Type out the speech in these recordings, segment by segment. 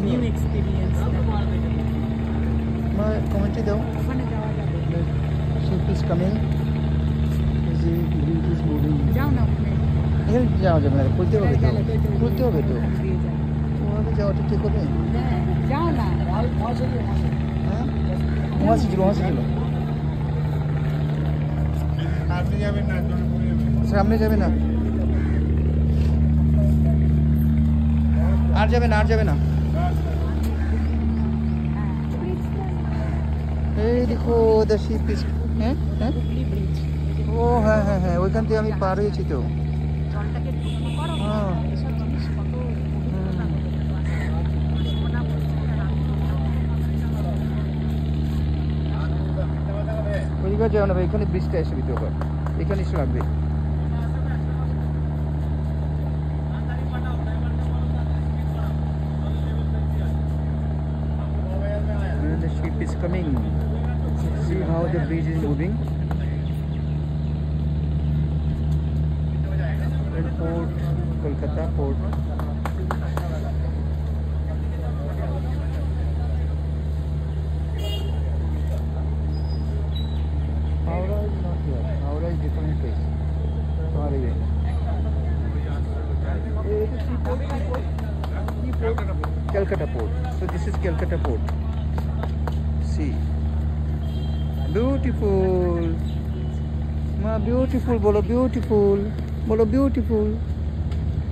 New experience. কমেন্টে দাও। ওখানে যাওয়া যাবে। Ship is coming, bridge is moving. যাও না ওখানে। এখানে যাওয়া যাবে না, খুলতে হবে তো, খুলতে হবে তো। ওখান দিয়ে যাও। ওভাবে যাওয়াটা ঠিক হবে? হ্যাঁ, যাও না। হ্যাঁ, ওয়াসি ছিল। সামনে যাবেন না, সামনে যাবে না, আর যাবে না। এই দেখো দ্য শিপ ইজ, হ্যাঁ, হুগলি ব্রিজ। ও হ্যাঁ, ওইখান থেকে আমি পার হয়েছি তো। জলটাকে ঢুকতে করো। হ্যাঁ। এসব জিনিস কত ওইদিকে যাও না ভাই, এখানে ব্রিজটা এসে দিতে হবে, এখানে এসে লাগবে। The ship is coming. See how the bridge is moving. Port, Kolkata port. Howrah is not here. Howrah is different place. Sorry. Seaport. Calcutta port. So this is Calcutta port. See. Beautiful. Ma beautiful bolo beautiful. Bolo beautiful.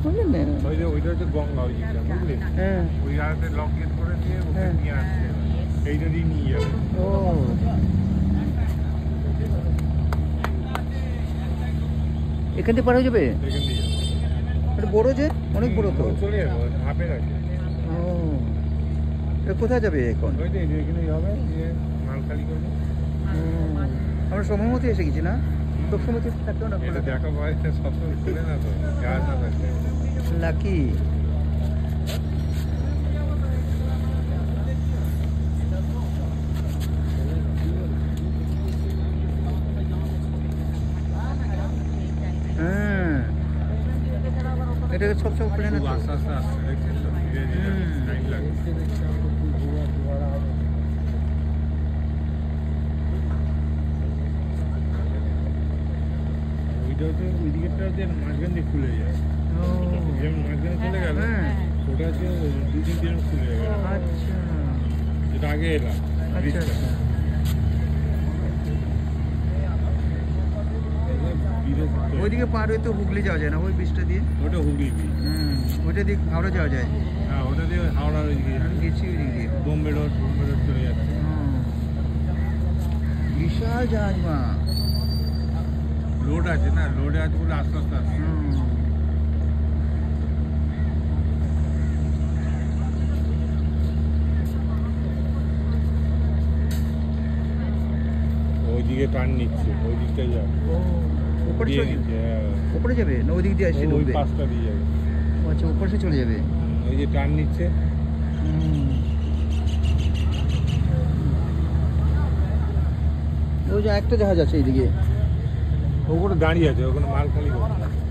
বললেন না? ওইটা হচ্ছে গঙ্গা, ওইটা বুঝলি? হ্যাঁ। ওই রাতে lock gate করে দিয়ে ওকে নিয়ে আসছে, এই নদী নিয়ে যাবে। ও এখান থেকে পার হয়ে যাবে? এখান দিয়ে যাবে। এটা বড় যে, অনেক বড় তো। চলে যাবে, হাফের আছে। ও এটা কোথায় যাবে এখন? ওই তো এখানেই হবে, দিয়ে মাল খালি করবে। আমরা সময় মতো এসে গেছি না? সব সময় তো থাকতেও না। এটা দেখা পাই সবসময় খুলে না তো, গাছ না থাকলে। লাকি। হ্যাঁ, এটাকে সবসময় খুলে না তো। আস্তে আস্তে আসছে, দেখছেন তো, ধীরে ধীরে টাইম লাগে। ওইটা হচ্ছে ওই দিকেরটা হচ্ছে মাঝখান দিয়ে খুলে যায়, যেমন মাঝখানে চলে গেল, ওটা হচ্ছে 2-3 দিন খুলে যাবে। আচ্ছা যেটা আগে এলাম আচ্ছা আচ্ছা। ওইদিকে পার হয়ে তো হুগলি যাওয়া যায় না, ওই ব্রিজটা দিয়ে? ওটা হুগলি ব্রিজ। ওইটা দিয়ে হাওড়া যাওয়া যায়? হ্যাঁ, ওটা দিয়ে হাওড়ার ওই দিকে আমি গেছি ওই দিক দিয়ে। বোম্বে রোড চলে যাচ্ছে। বিশাল জাহাজ মা। লোড আছে না, লোডে আছে বলে আস্তে আস্তে আসছে। ওইদিকে টার্ন নিচ্ছে, ওই দিকটাই যাবে। উপরে দিয়ে চলে নিচ্ছে, হ্যাঁ। উপরে যাবে না ওই দিক দিয়ে আসছে ওই ঢুকবে? পাশটা দিয়ে যাবে। আচ্ছা উপরে সে চলে যাবে। ওই যে টার্ন নিচ্ছে। ওই যে একটা জাহাজ আছে এইদিকে, ওগুলো দাঁড়িয়ে আছে, ওখানে মাল খালি করছে।